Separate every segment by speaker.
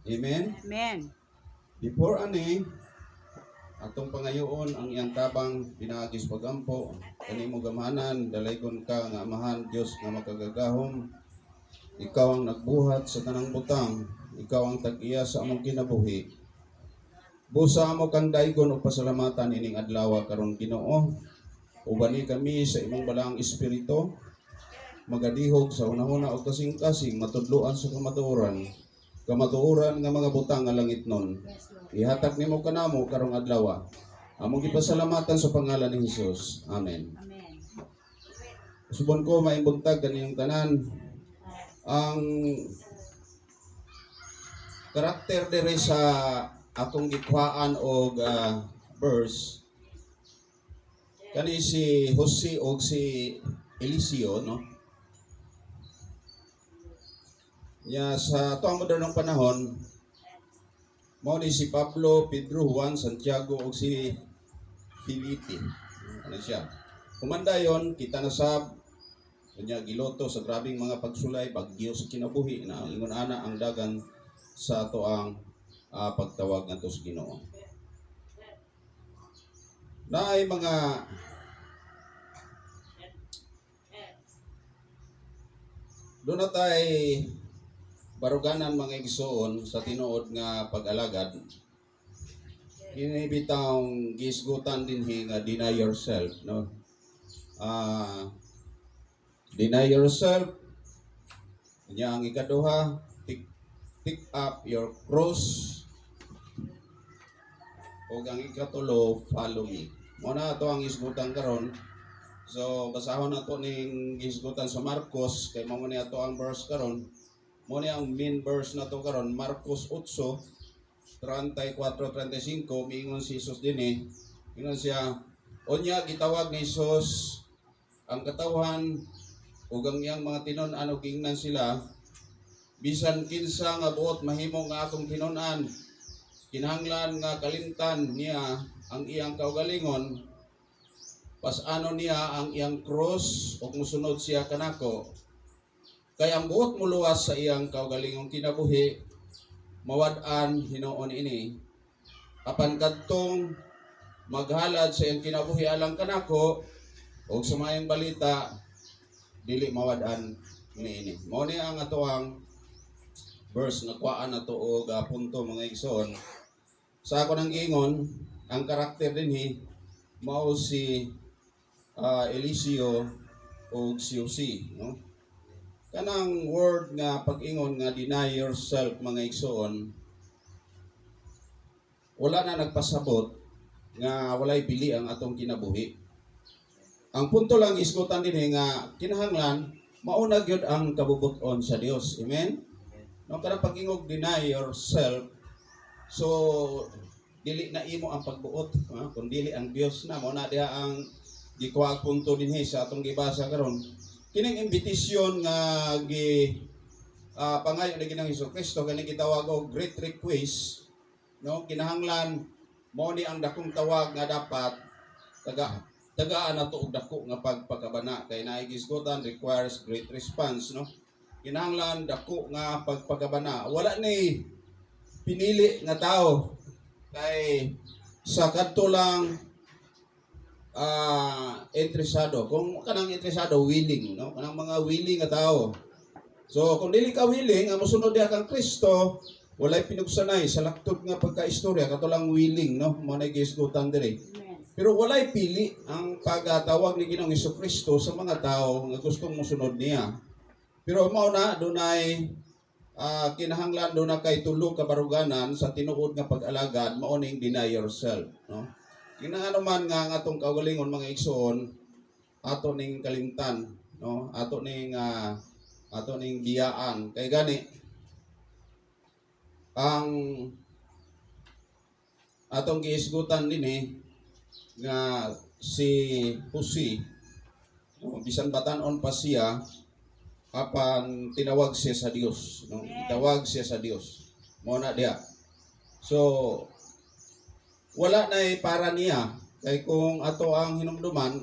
Speaker 1: Amen?
Speaker 2: Amen.
Speaker 1: Before ani, atong pangayoon ang iyang tabang pinaagis pagampo, kanimo gamahanan, dalaykon ka nga amahan Dios nga makagagahom. Ikaw ang nagbuhat sa tanang butang, ikaw ang tag-iya sa among kinabuhi. Busa mo kang daygon og pasalamatan ining adlaw karon Ginoo. Ubani kami sa imong balaang espiritu, magadihog sa unahuna og kasing-kasing matudloan sa kamatuoran nga mga butang nga langit nun. Ihatag nimo kanamo karong adlaw. Among gipasalamatan sa pangalan ni Hesus. Amen.
Speaker 2: Amen.
Speaker 1: Subon ko maimbuntag kaniyong tanan ang karakter dere sa akong gikuhaan og verse kani si Jose og si Eliseo, no? Ya sa tuang modernong panahon mao ni si Pablo, Pedro, Juan, Santiago ug si Felipe. Ano siya? Kumandayon kita na sab kanya giloto sa grabing mga pagsulay bagyo sa kinabuhi na ang ingon ana ang dagan sa ato ang pagtawag ngadto sa Ginoo. Naay mga doon na tay baruganan mga igsoon sa tinuod nga pag-alagad. Kini bitawng gisgutan dinhi nga deny yourself, no? Deny yourself. Nya ang ikaduha, pick up your cross. O ang ikatulo, follow me. Muna ito ang isgutan karon. So basahon nato ning gisgutan sa Marcos kay mao ni ato ang verse karon. Mo ni ang main verse na to karon, Marcos 8:34-35, miingon si Jesus dinhi. Ingon siya, unya gitawag ni Jesus ang katawhan ug ang iyang mga tinon-an ug ingnan sila bisan kinsa nga buot mahimo nga atong tinon-an. Kinahanglan nga kalimtan niya ang iyang kaugalingon, pas-ano niya ang iyang cross ug mosunod siya kanako. Kay ang buot muluwas sa iyang kaugalingong kinabuhi, mawad-an Hinuon ini. Apan kadtong maghalad sa iyang kinabuhi alang kanako, o sa mayang balita, dili mawad-an ini. Mao ni ang atoang verse nga kuhaan nato og punto mga igsoon. Sa ako nang giingon, ang karakter dinhi mao si Eliseo o si Jose, no? Kanang word nga pag-ingon nga deny yourself mga igsoon, wala na nagpasabot nga walay pili ang atong kinabuhi. Ang punto lang isgutan din nga kinahanglan mauna gyud ang kabubuton sa Dios. Amen. No kanang pag-ingog deny yourself, so dili na imo ang pagbuot, kun dili ang Dios na. Mao na diha ang gikuha punto dinhi sa atong gibasa karon. Kining imbitasyon nga pangayo ni Ginoong Hesukristo kani gitawag og great request, no? Kinahanglan mao ni ang dakong tawag nga dapat tagaan nato og dako nga pagpakabana kay naay gisgotan requires great response, no? Kinahanglan dako nga pagpakabana. Wala ni pinili nga tao kay sa kadto lang interesado. Kung kanang interesado, willing, no? Kanang mga willing nga tao. So kung dili ka willing, ang mosunod diha kang Kristo, walay pinugsanay sa laktod nga pagkaistorya kato lang willing, no? Mo na gisgutan diri. Pero walay pili ang pagtawag ni Ginoong Hesukristo sa mga tao nga gustong mosunod niya. Pero mao na dunay kinahanglan do na kay tulo ka baruganan sa tinuod nga pag-alagad, mao ning deny yourself, no? Kinaano man nga ang atong kaugalingon mga igsoon, ato ning kalimtan, no? Ato ning biyaan. Kay gani ang atong giisgutan dinhi nga si Jose, no? Bisan batan-on pa siya apan tinawag siya sa Dios, no? Tawag siya sa Dios. Mao na diha. So wala na para niya. Kay kung ato ang hinumduman,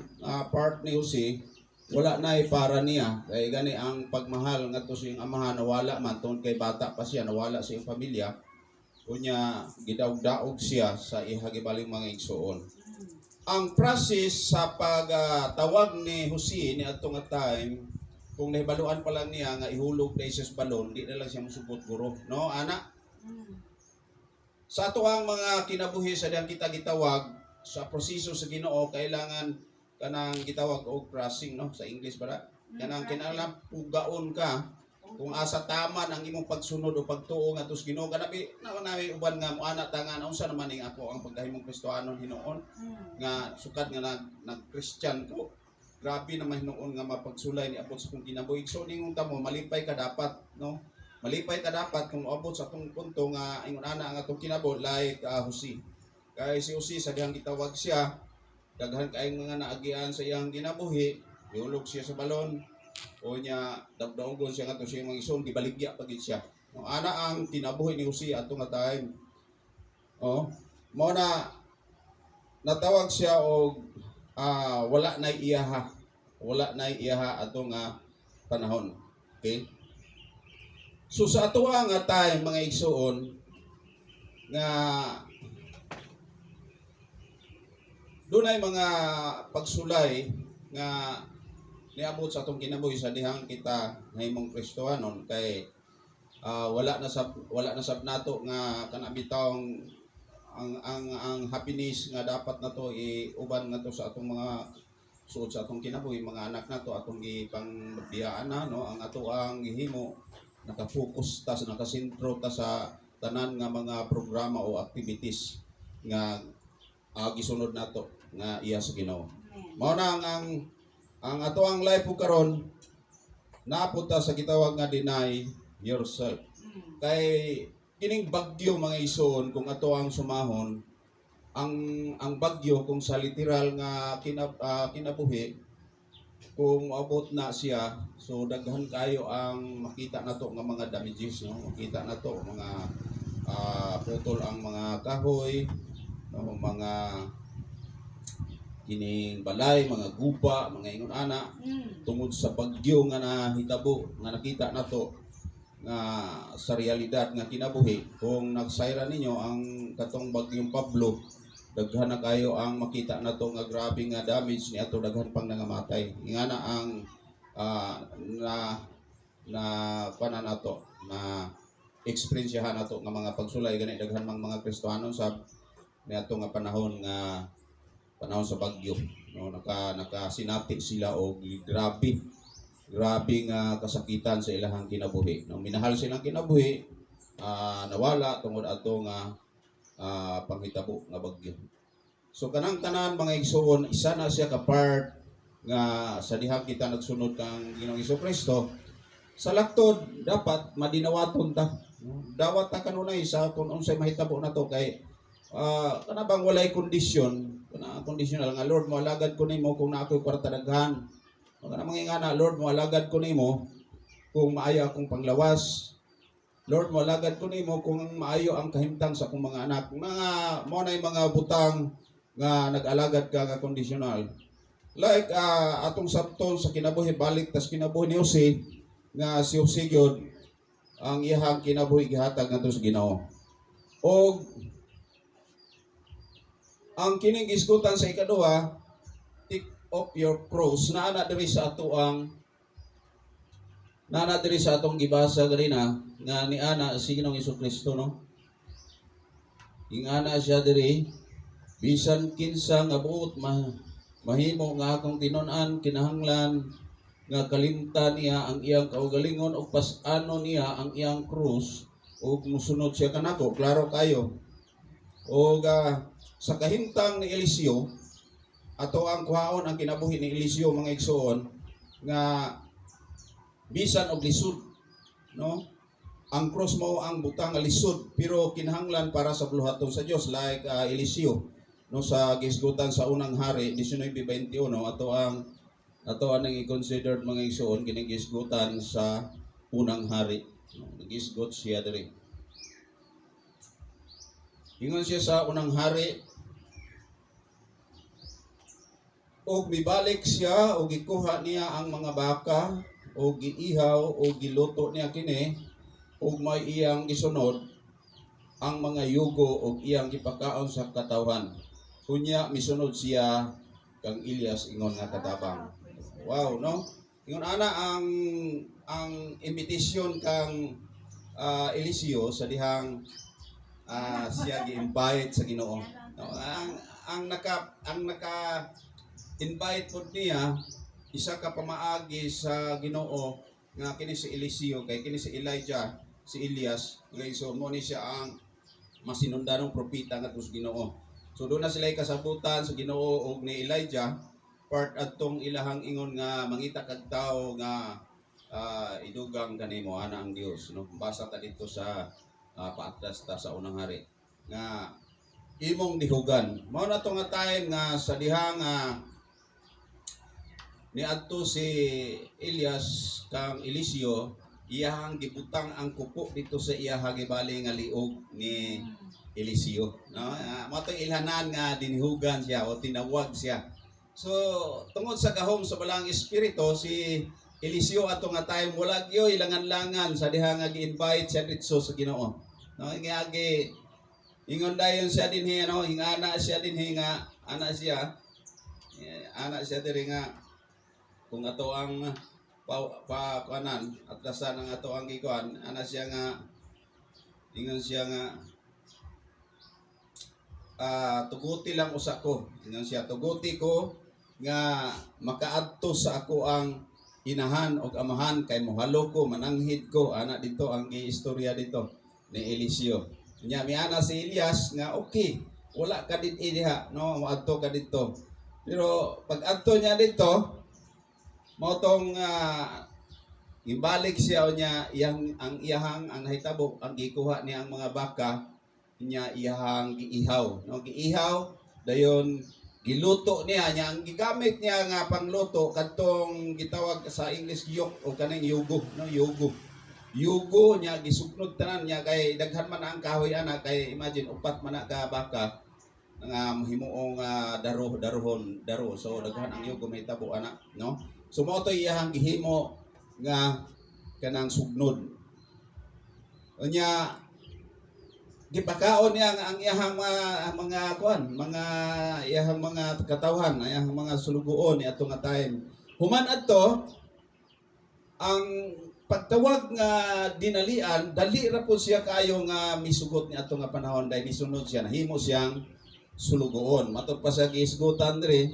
Speaker 1: part ni Jose, wala na para niya. Kay gani ang pagmahal nga to sa iyang amahan nawala man tungod kay bata pa siya, nawala sa iyang pamilya. unya gidaog-daog siya sa ihagibaling mga igsuon. Ang process sa pagtawag ni Jose ni adtong nga time, kung nahibaluan pa lang niya nga ihulog na siya sa balon, di na lang siya musubot guro, no ana? Sa ato ang mga kinabuhi sa diyang kita gitawag sa proseso sa Ginoo, kailangan kanang gitawag og crossing, no, sa English para kanang kinahanglan pugaon ka kung asa taman ang imong pagsunod o pagtuo nga tus Ginoo. Kanabi naman uban nga moana tangan unsa naman ning ako ang pagkahimong Kristohanon hinuon nga sukad nga nag-Christian ko. Grabe naman hinuon nga mapagsulay ni abot sa kong kinabuhi. So ningon ta mo malipay ka dapat, no? Malipay ka dapat kung abot sa atong punto nga ingon ana ang atong kinabuhi like Jose. Kay si Jose sa dihang gitawag siya, daghan kaayong mga naagian sa iyang kinabuhi, iulog siya sa balon, o niya dabdaogon siya ngadto siya mga ison, gibaligya pagit siya. No, ana ang kinabuhi ni Jose atong nga time. Oh, mo na natawag siya og wala na iyaha. Wala na iyaha atong nga panahon. Okay? So sa ato nga time mga igsuon nga dunay mga pagsulay nga niabot sa atong kinabuhi sa dihang kita nahimong Kristohanon kay wala na sab nato nga kana bitawng ang happiness nga dapat nato iuban nato sa atong mga suod sa atong kinabuhi, mga anak nato atong gipangbiyaan na, no, ang ato ang gihimo nakafocus ta sa nakasentro ta sa tanan nga mga programa o activities nga gisunod nato nga iya sa Ginoo. Mao na ang ato ang life ug karon napunta sa gitawag nga deny yourself. Kay kining bagyo mga ison kung ato ang sumahon, ang bagyo kung sa literal nga kinabuhi, kung abot na siya, so daghan kayo ang makita nato nga mga damages, no? Makita nato mga putol ang mga kahoy, no? Mga kining balay, mga guba, mga ingon ana tungod sa bagyo nga nahitabo nga nakita nato nga sa realidad nga kinabuhi. Kung nagsayra ninyo ang katong bagyong Pablo, daghan na kayo ang makita nato nga grabe nga damage ni ato, daghan pang nangamatay. Ingana ang pana nato na eksperyensyahan nato nga mga pagsulay gani daghan mang mga Kristohanon sa niadto nga panahon sa bagyo, no, nakasinati sila og grabe nga kasakitan sa ilahang kinabuhi. No, minahal silang kinabuhi, nawala tungod ato nga panghitabo nga bagyo. So kanang tanan mga igsoon, isa na siya ka part nga sa dihang kita nagsunod kang Ginoong Hesukristo. Sa laktod dapat madinawaton ta. No? Dawat ta kanunay sa kung unsay mahitabo nato kay kana bang walay kondisyon, kana conditional nga Lord mo alagad ko nimo kung naa ko'y kwarta daghan. Kana mangingana Lord mo alagad ko nimo kung maayo akong panglawas. Lord mo alagad ko nimo kung maayo ang kahimtang sa akong mga anak. Mga mo nay mga butang nga nag-alagad ka nga conditional. Like atong sabton sa kinabuhi balik tas kinabuhi ni Jose nga si Jose gyud ang iyang kinabuhi gihatag ngadto sa Ginoo. Og ang kining isgutan sa ikaduha, take off your cross. Naana diri sa atong gibasa ganina nga ni ana si Ginoong Hesukristo, no. Ingana siya diri bisan kinsa nga buot mahimo nga akong tinun-an kinahanglan nga kalimtan niya ang iyang kaugalingon ug pas-ano niya ang iyang krus ug musunod siya kanako. Klaro kayo. Og sa kahimtang ni Eliseo, ato ang kuhaon ang kinabuhi ni Eliseo mga igsoon nga bisan og lisod, no? Ang cross mo ang butang nga lisod pero kinahanglan para sa buluhaton sa Dios like Eliseo, no, sa gisgutan sa unang hari 19:21 ato ang i-considered mga igsoon kining gisgutan sa unang hari, no? Nagisgot siya diri. Ingon siya sa unang hari, og mibalik siya og gikuha niya ang mga baka og giihaw og giluto niya kini og may iyang gisunod ang mga yugo og iyang gipakaon sa katawhan. Kunya misunod siya kang Elias ingon nga katabang. Wow, no? Ingon ana ang invitation kang Eliseo sa dihang siya gi-invite sa Ginoo. No, ang naka invite pod niya isa ka pamaagi sa Ginoo nga kini si Eliseo kay kini si Elijah, si Elias, so mo ni siya ang masinundanong propeta ngadto sa Ginoo. So doon na sila kasabutan sa Ginoo og ni Elijah part adtong ilahang ingon nga mangita kag tawo nga idugang kanimo ana ang Dios, no? Basa ta dito sa paatras ta sa unang hari nga imong dihugan. Mao na to nga time nga sa dihang niadto si Elias kang Eliseo, iyahang gibutang ang kuko dito sa iyahang gibali nga liog ni Eliseo, no? Mao to ilhanan nga dinihugan siya o tinawag siya. So tungod sa gahom sa balang espiritu si Eliseo ato nga time wala gyoy langan-langan sa diha nga gi-invite siya dito sa Ginoo. No, ingagi ingon dayon siya dinhi no, hingana siya dinhi nga ana siya diri nga kung ato ang kanan atrasan ang ato ang gikuan ana siya nga ingon siya nga tuguti lang usa ko. Ingon siya tuguti ko nga makaadto sa ako ang inahan og amahan kay mohalo ko mananghid ko ana dito ang giistorya dito ni Eliseo. Nya miana si Elias nga okay, wala ka din diha no, moadto ka dito. Pero pag adto niya dito mao tong ibalik siya niya ang nahitabo ang gikuha niya ang mga baka niya iyahang giihaw no, giihaw dayon giluto niya ang gigamit niya nga pangluto kadtong gitawag sa English yolk o kaning yugo no, yugo niya gisuknod tanan niya kay daghan man ang kahoy ana kay imagine upat man ka baka nga himuong daro so daghan ang yugo may tabo ana no. So mao to iyahang gihimo nga kanang sugnod unya gipakaon niya ang iyahang mga iyahang mga katawhan, iyahang mga sulugoon ni atong nga time. Human adto ang pagtawag nga dinalian, dali ra po siya kayo nga misugot ni atong nga panahon dahil misunod siya, nahimo siyang sulugoon. Matod pa sa giisgutan diri,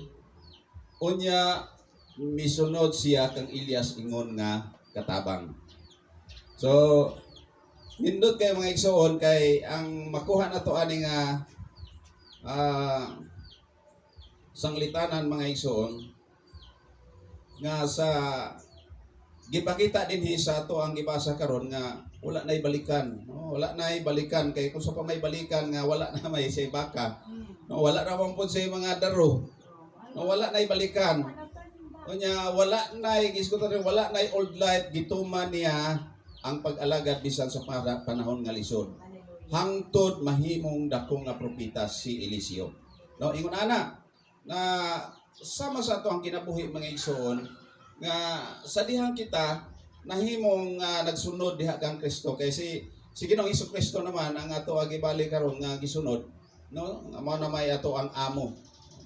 Speaker 1: unya misunod siya kang Elias ingon nga katabang. So nindot kay mga igsoon kay ang makuha na to ani nga sanglitanan mga igsoon nga sa gipakita dinhi sa ato ang gibasa karon nga wala nay balikan no, wala nay balikan kay kung sa pa may balikan nga wala na may say baka no, wala ra man pud say mga daro no, wala nay balikan unya wala nay giskutan wala nay old life gituman niya ang pag-alagad bisan sa panahon nga lisod. Hangtod mahimong dakong nga propeta si Eliseo. No, ingon ana na sama sa ato ang kinabuhi mga igsoon nga sa dihang kita nahimong nagsunod diha kang Kristo kay si Ginoong Hesukristo naman ang ato agibali karon nga gisunod no, mao na may ato ang amo.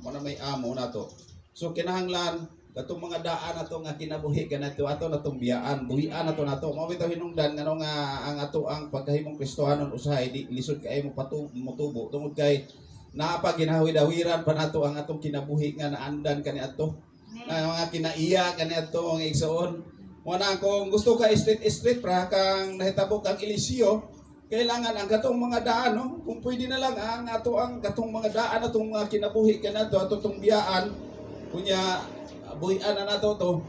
Speaker 1: Mao na may amo nato. So kinahanglan katong mga daan nato nga kinabuhi kanato ato natong biyaan buhian nato mao bitaw hinungdan ngano nga ang ato ang pagkahimong Kristohanon usahay di lisod kay mo motubo tungod kay naa pa ginahawid-hawiran pa nato ang atong kinabuhi nga naandan kani ato mga kinaiya kani ato mga igsoon mo na kung gusto ka street pra kang nahitabo kang Eliseo kailangan ang katong mga daan no, kung pwede na lang ang ato ang katong mga daan atong mga kinabuhi kanato atong biyaan kunya buhian na nato to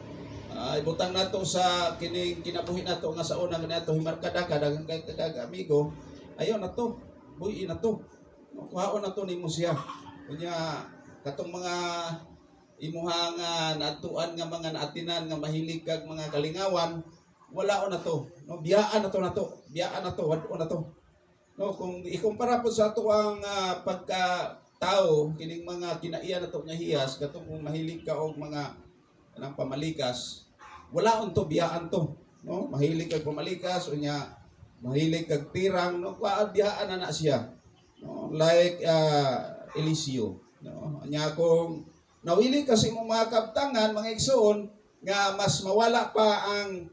Speaker 1: ibutang nato sa kining kinabuhi nato nga sa unang nato himarkada daghang kay amigo ayon nato buhi na to kuhaon nato nimo siya kunya katong mga imuhang natuan nga mga naatinan nga mahilig kag mga kalingawan wala na to no, biyaan nato wad-o na to no, kung ikumpara po sa ato ang pagka-tao kining mga kinaiya nato nga hiyas katong kung mahilig ka og mga anang pamalikas wala unto biyaan to no, mahilig kag pamalikas unya mahilig kag tirang, no, kaadiyaan na siya. No, like Eliseo. No, anya kung nawili kasi mong mga kabtangan, mga igsoon, nga mas mawala pa ang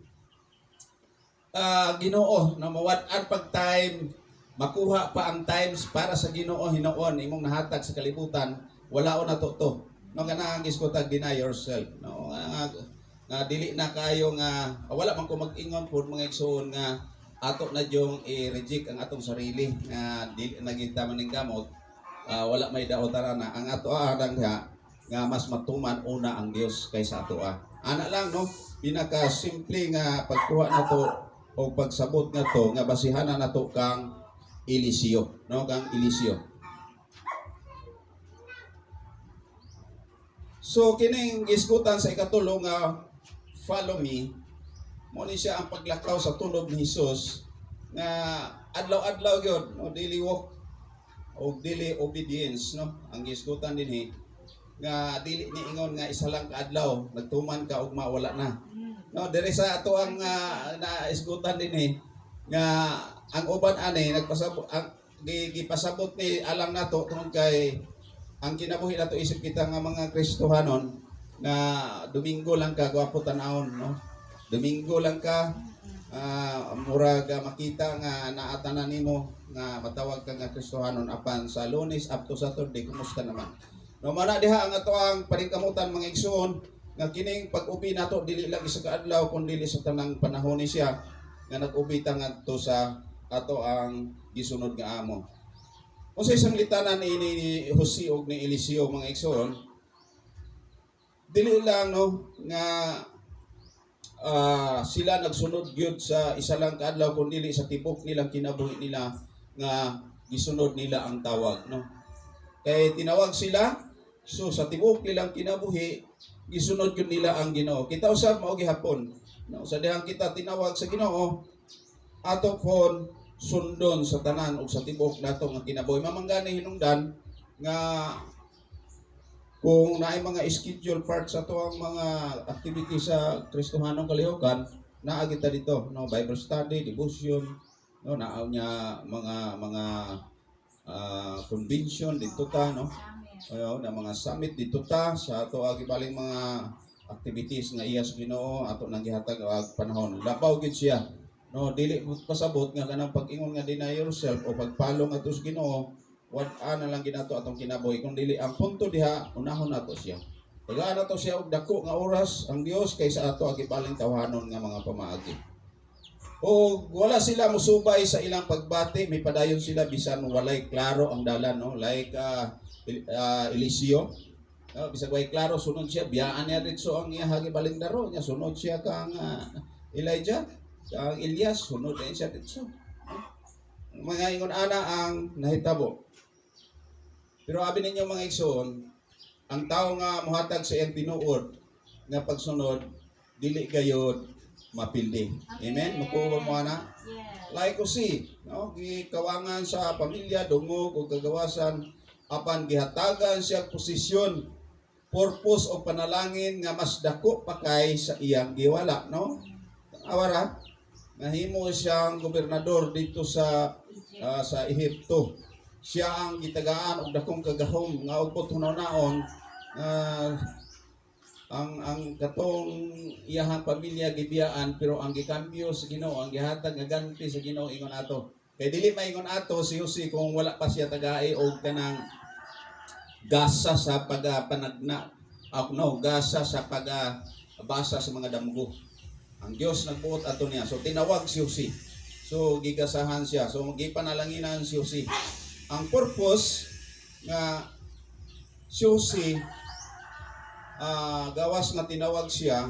Speaker 1: Ginoo na mawat-an pag time, makuha pa ang times para sa Ginoo hinoon imong nahatag sa kalibutan, wala o nato to. No kanang giskutag deny yourself. No nga dili na kayo nga wala man ko mag-ingon pud mga igsoon nga ato na jong i-reject ang atong sarili nga dili nagita man ning gamot. Wala may daotan na ang ato adang nga mas matuman una ang Dios kaysa ato. Ana lang no, pinaka simple nga pagkuha nato o pagsabot nga to nga basihanan nato kang Eliseo, no, kang Eliseo. So kining gisgutan sa ikatulo nga follow me, mo ni siya ang paglakaw sa tunog ni Hesus nga adlaw-adlaw gyud, no, daily walk o daily obedience, no, ang gisgutan dinhi nga dili ni ingon nga isa lang ka adlaw nagtuman ka ug mawala na. No, diri sa ato ang naisgutan din nga ang uban ani nagpasabot ang gipasabot ni alang nato tungod kay ang kinabuhi nato isip kita nga mga Kristohanon na Domingo lang ka gwapo tan-awon, no. Domingo lang ka murag makita nga naatanan nimo nga matawag ka nga Kristohanon apan sa Lunes up to Saturday kumusta naman. No, mana diha ang ato ang paningkamutan mga igsoon nga kining pag-ubi nato dili lang isa ka adlaw kun dili sa tanang panahon ni siya nga nag-ubi ta ngadto sa ato ang gisunod nga amo. Kung sa isang litanan ni Jose ug ni Eliseo mga igsoon, dili lang no nga sila nagsunod gyud sa isa lang ka adlaw kun dili sa tibok nilang kinabuhi nila nga gisunod nila ang tawag, no. Kay tinawag sila, so sa tibok nilang kinabuhi gisunod yun nila ang Ginoo. Kita usab mao gihapon. No, sa dihang kita tinawag sa Ginoo, ato kon sundon sa tanan ug sa tibok nato nga kinabuhi. Mamanggani hinungdan nga kung naay mga schedule part sa to ang mga activity sa Kristohanong kalihukan, naa kita dito, no, Bible study, devotion, no, naa nya mga convention dito ta, no. Na mga summit dito ta sa ato gibaling mga activities nga iya sa Ginoo ato nang gihatag og panahon. Labaw gid siya. No, dili pasabot nga kanang pag-ingon nga deny yourself o pagpalong ato sa Ginoo, wad-an na lang ginato atong kinabuhi kung dili ang punto diha unahon nato siya. Tagaan nato siya og dako nga oras ang Dios kaysa ato ang gibaling tawhanon nga mga pamaagi. O wala sila musubay sa ilang pagbati, may padayon sila bisan walay klaro ang dalan, no, like Eliseo, no, bisag way klaro sunod siya biyaan niya dito ang iya gibaling daro niya, sunod siya kang Elijah, kang Elias, sunod din siya dito. Mga ingon ana ang nahitabo. Pero abi ninyo mga igsoon, ang tao nga mohatag sa iyang tinuod nga pagsunod dili gayud mapildi. Amen. Makuha mo ana. Like ko no, gikawangan sa pamilya, dungog o kagawasan apan gihatagan siya posisyon, purpose o panalangin nga mas dako pa kay sa iyang giwala, no. Awara nahimo siyang gobernador dito sa Ehipto. Siya ang gitagaan og dakong kagahom nga ug hunaw-naon ang katong iyahang pamilya gibiyaan, pero ang gikambyo sa Ginoo, ang gihatag nga ganti sa Ginoo ingon ato. Kay dili maingon ato si Jose kung wala pa siya tagay og kanang gasa sa pagpanagna, gasa sa pagbasa sa mga damgo. Ang Dios nagbuot ato niya. So tinawag si Jose. So gigasahan siya. So gipanalanginan si Jose. Ang purpose nga si Jose gawas nga tinawag siya,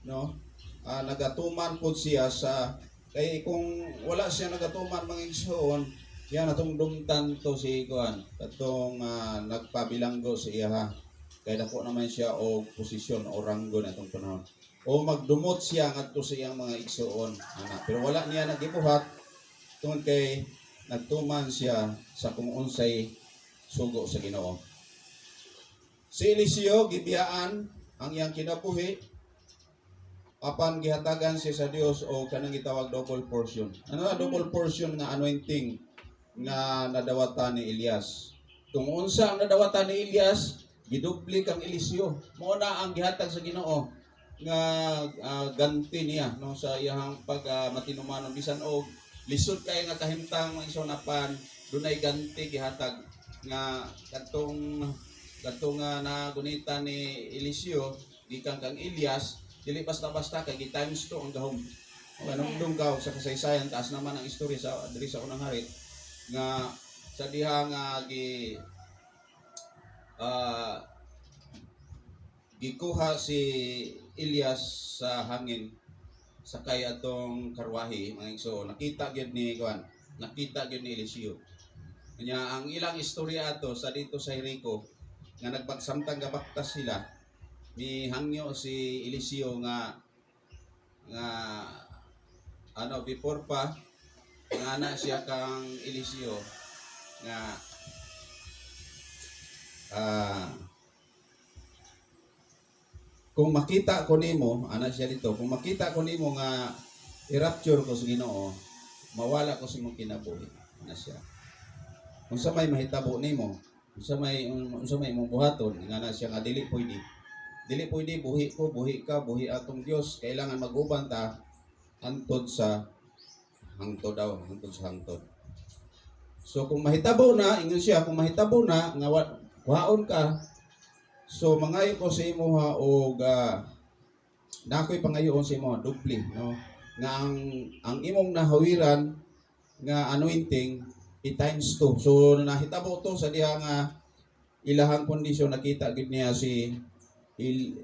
Speaker 1: no, nagatuman po siya sa kay kung wala siya nagatuman mga igsoon, yan atong dumtan to si kuan katong nagpabilanggo sa iya kay dako naman siya og posisyon o ranggo natong panahon o magdumot siya ngadto sa iyang mga igsoon ana, pero wala niya nagibuhat tungod kay nagtuman siya sa kung unsay sugo sa Ginoo. Si Eliseo gibiyaan ang iyang kinabuhi apan gihatagan siya sa Dios o kanang gitawag double portion. Ano na double portion nga anointing nga nadawatan ni Elias. Kung unsa ang nadawatan ni Elias, gidubli kang Eliseo. Mao na ang gihatag sa Ginoo nga ganti niya no sa iyang pag matinumanon bisan og lisod kay nga kahimtang mga isonapan dunay ganti gihatag nga kadtong nagunita ni Eliseo gikan kang Elias dili basta-basta kay times 2 ang gahom. Kanungdong ka sa kasaysayan taas naman ang istorya sa diri sa unang hari nga sa diha nga gikuha si Elias sa hangin sakay atong karwahe mga igsoon. Nakita gyud ni Eliseo. Kanya ang ilang istorya ato sa dito sa Jericho nga nagpagsamtang gabaktas sila ni hangyo si Eliseo nga before pa nga na siya kang Eliseo nga kung makita ko nimo siya dito, kung makita ko nimo nga i-rapture ko sa Ginoo, mawala ko sa imong kinabuhi na siya. Kung sa may mahitabo nimo, kung sa may imong buhaton nga na siya nga dili pwede buhi ka, buhi atong Dios, kailangan mag-uban ta hangtod sa hangtod. So kung mahitabo na, ingon siya, kung mahitabo na nga kuhaon ka, so mangayo ko sa imo ha og nakoy pangayoon sa imo dupli no nga ang imong nahawiran nga anointing i-times 2. So nahitabo to sa diha nga ilahang kondisyon nakita gid niya si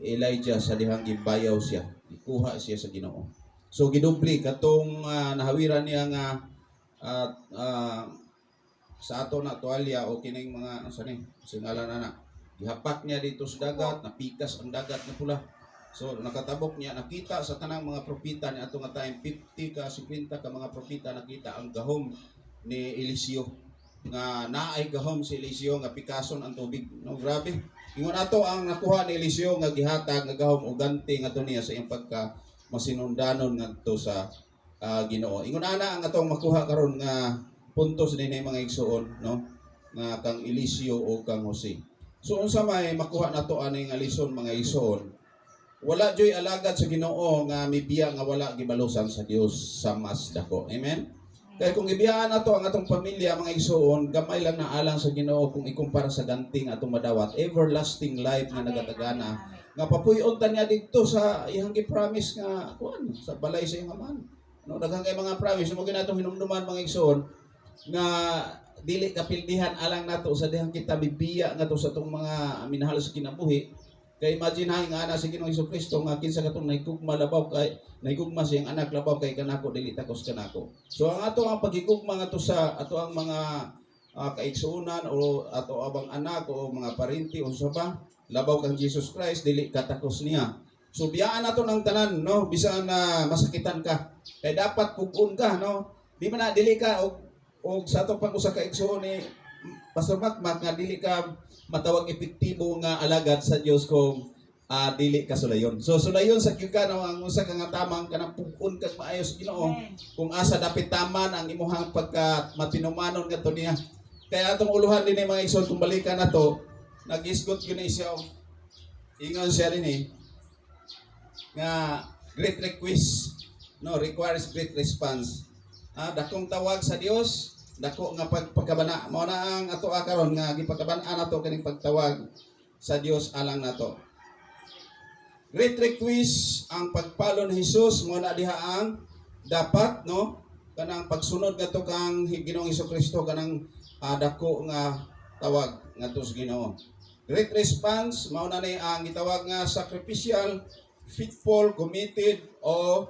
Speaker 1: Elijah sa dihang gibayaw siya, ikuha siya sa Ginoo. So gidupli katong nahawiran niya nga sa ato na tuwalya o kining mga singalan na gihapak niya dito sa dagat, napikas ang dagat na pula. So nakatabok niya, nakita sa tanang mga propita ni ato nga time 50 ka 50 ka mga propita nakita ang gahom ni Eliseo nga naay gahom si Eliseo nga pikason ang tubig. No, grabe. Ingon ato ang nakuha ni Eliseo nga gihatag nga gahom o ganti nga niya sa iyang pagka masinundanon ngadto sa Ginoo. Ingon ana ang atong makuha karon nga puntos dinhi mga igsoon no nga kang Eliseo o kang Jose. So unsa may makuha nato ani nga lison mga igsoon, wala joy alagad sa Ginoo nga mibiya nga wala gibalusan sa Dios sa mas dako. Amen. Kaya kung ibiyaan nato ang atong pamilya mga igsoon, gamay lang na alang sa Ginoo kung ikumpara sa ganting atong madawat, everlasting life nga nagatagana. Nga papuyon ta niya dito sa iyang gi-promise nga kuan sa balay sa iyang amahan. No, daghang kay mga promise mo ginatong hinumduman mga igsoon nga dili kapildihan alang nato sa dihang kita bibiya nga to sa tong mga minahal sa kinabuhi. Kay imagine ha nga ana si Ginoong Hesukristo nga kinsa katong naigugma labaw kay naigugma siyang anak labaw kay kanako dili takos kanako. So ang ato ang pagigugma nga to sa ato ang mga kaigsuonan o ato abang anak o mga parenti unsa ba labaw kang Jesus Christ dili katakos niya. So biyaan nato ng tanan no bisan na masakitan ka. Kay dapat pugon ka no. Di man na dili ka og sa ato pang usa ka igsuon ni Pastor Makmak nga dili ka matawag epektibo nga alagad sa Dios kung dili ka sulayon. So sulayon sa gyud ka no ang usa ka nga tamang kanang pugon kag maayo sa Ginoo kung asa dapit taman ang imong pagka matinumanon ngadto niya. Kaya atong uluhan din mga igsoon kung balikan nato nag-isgot gyud ni siya. Ingon siya rin nga great request no requires great response. Dakong tawag sa Dios, dako nga pagkabana mao na ang ato karon nga gipagkaban-an nato kining pagtawag sa Dios alang nato. Great request ang pagpalo ni Jesus mo na diha ang dapat no kanang pagsunod ngadto kang Ginoong Hesukristo kanang dako nga tawag ngadto sa Ginoo. Great response mao na ni ang gitawag nga sacrificial, faithful, committed o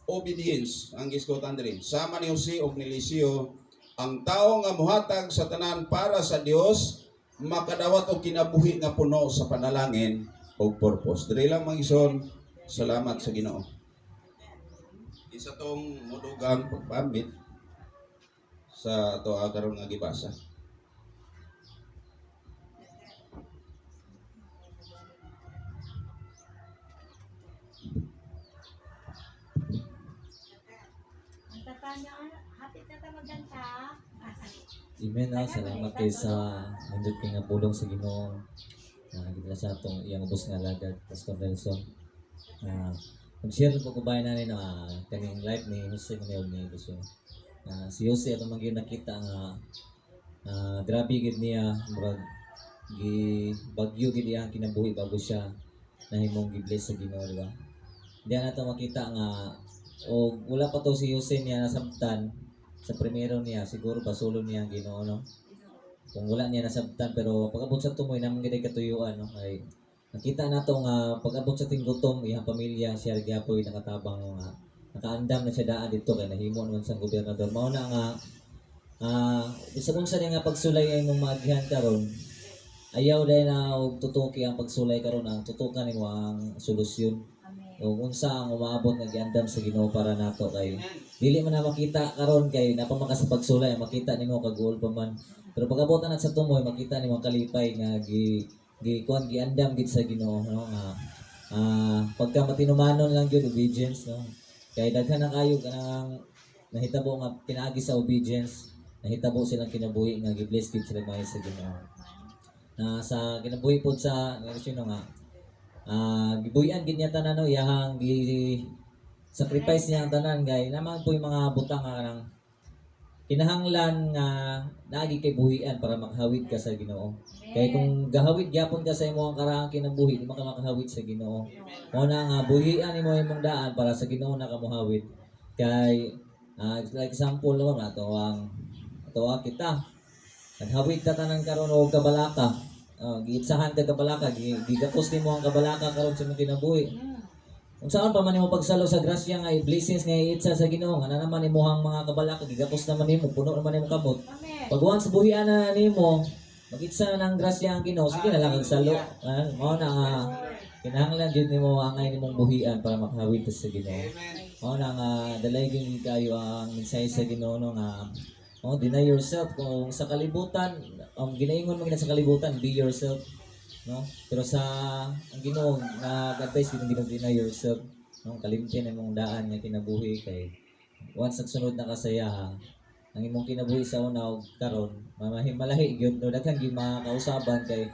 Speaker 1: obedience ang gisgotan diri. Sama ni Jose og ni Eliseo ang tao nga muhatag sa tanan para sa Dios makadawat og kinabuhi nga puno sa panalangin og purpose. Diri lang mangison, salamat sa Ginoo. Isa tong mudugang pagpamit sa ato karon nga gibasa.
Speaker 2: Amen na, salamat kay sa nindot kay nga pulong sa Ginoo. Gitala sa atong iyang ubos nga lagad, Pastor Nelson. Mag-share po ko ba na kaning life ni Jose Manuel ni Jose. Si Jose atong maging nakita nga grabe gid niya murag bagyo gid iyang kinabuhi bago siya nahimong gibless sa Ginoo, di ba? Diyan nato makita nga o wala pa to si Jose niya nasabtan sa primero niya siguro basulo niya ang Ginoo, no? Kung wala niya nasabtan pero pag-abot sa tumoy naman gid katuyuan, no? Ay nakita nato nga pag-abot sa tinggutom iyang pamilya siya gyapon nakatabang nga nakaandam na siya daan dito kay nahimo naman sa gobernador. Mao na nga isa kung sa nga pagsulay ay mong maagihan karon ayaw dahil na og tutuki ang pagsulay karon ang tutukan nimo ang solusyon o unsa ang umaabot nga giandam sa Ginoo para nato kay dili man na makita karon kay napamakas sa pagsulay makita nimo kagul pa man pero pag-abot na sa tumoy makita nimo ang kalipay nga kuan giandam gid sa Ginoo, no? Nga pagka matinumanon lang gyud obedience, no? Kay daghan na kayo kanang nahitabo nga pinaagi sa obedience nahitabo silang kinabuhi nga gibless gid sila maayo sa Ginoo. Sa kinabuhi pod sa sino nga gibuyan gid niya tanan, no? Iyahang sacrifice niya ang tanan kay naman po yung mga butang nga kanang kinahanglan nga naagi kay buhian para makahawid ka sa Ginoo. Kay kung gahawid gyapon ka sa imong karang kinabuhi, di man ka makahawid sa Ginoo. Mao na nga buhian imo imong daan para sa Ginoo na ka mohawid. Kay like example naman ato ang kita. Naghawid ka tanan karon og kabalaka. Giitsahan ka kabalaka, gigapos nimo ang kabalaka karon sa imong kinabuhi. Kung saan pa man imo pagsalo sa grasya nga blessings nga iitsa sa Ginoo nga naman imuhang mga kabalaka gigapos naman nimo puno naman nimo kamot. Pag once buhian na nimo mag-itsa na ng grasya ang Ginoo sige na lang kag salo. Mao na nga kinahanglan jud nimo angay nimong buhian para makahawid ka sa Ginoo. Mao na nga dalay gyud kayo ang mensahe sa Ginoo, no, nga deny yourself kung sa kalibutan ginaingon mo gina sa kalibutan be yourself, no? Pero sa ang Ginoo nag-advise kitong Ginoo deny yourself, no? Kalimtin imong daan nga kinabuhi kay once nagsunod na kasaya ang imong kinabuhi sa una ug karon mamahimalahi gyud, no? Daghan gyud makausaban kay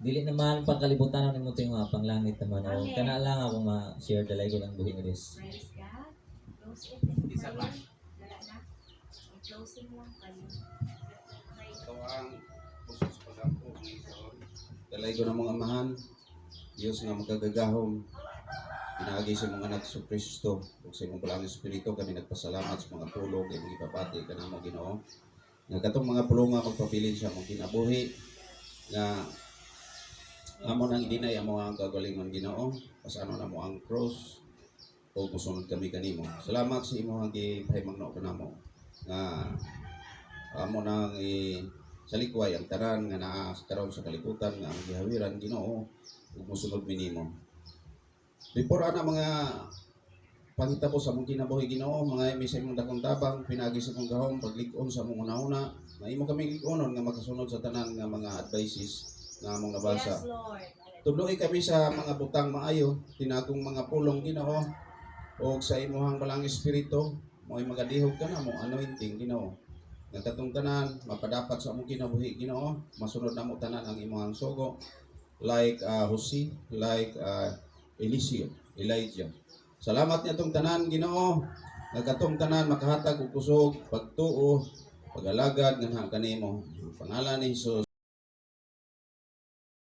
Speaker 2: dili naman pagkalibutan nimo ting mga panglangit naman o kana lang ako ma-share dalay ko lang buhi nga this.
Speaker 3: Praise God. Close it in prayer. Wala na. I-closing lang kayo.
Speaker 1: Ito ang puso sa pag-ampo ng isaon. Dalay ko ng mga amahan, Diyos nga magkagagahom, pinaagi sa mga anak sa Kristo, ug sa imong palang Espiritu kami nagpasalamat sa mga pulong kay mga ipapati ka namo Ginoo. Nga katong mga pulong nga magpabilin sa mong kinabuhi, nga amo nang idinay amo ang kagalingon Ginoo, pasano na mo ang cross, o musunod kami kanimo. Salamat sa imo ang gipahimangno kanamo nga amo nang sa likway ang tanan nga naa karon sa kalibutan nga ang gihawiran Ginoo ug mosunod mi nimo. Before ana mga pangitabo sa mong kinabuhi Ginoo, mga imi sa imong dakong tabang pinagi sa imong gahom paglig-on sa mong una-una, na imo kami lig-onon nga makasunod sa tanan nga mga advices nga among nabasa.
Speaker 3: Yes, Lord.
Speaker 1: Tudloy kami sa mga butang maayo, tinagong mga pulong Ginoo o sa imuhang balang espiritu, mo'y magadihog ka na mo anointing Ginoo. Nga katong tanan mapadapat sa among kinabuhi Ginoo, masunod namo tanan ang imuhang sugo like Jose, like Eliseo, Elijah. Salamat niya tong tanan Ginoo, nga katong tanan makahatag og kusog, pagtuo, pag-alagad nganha kanimo. Pangalan ni Hesus.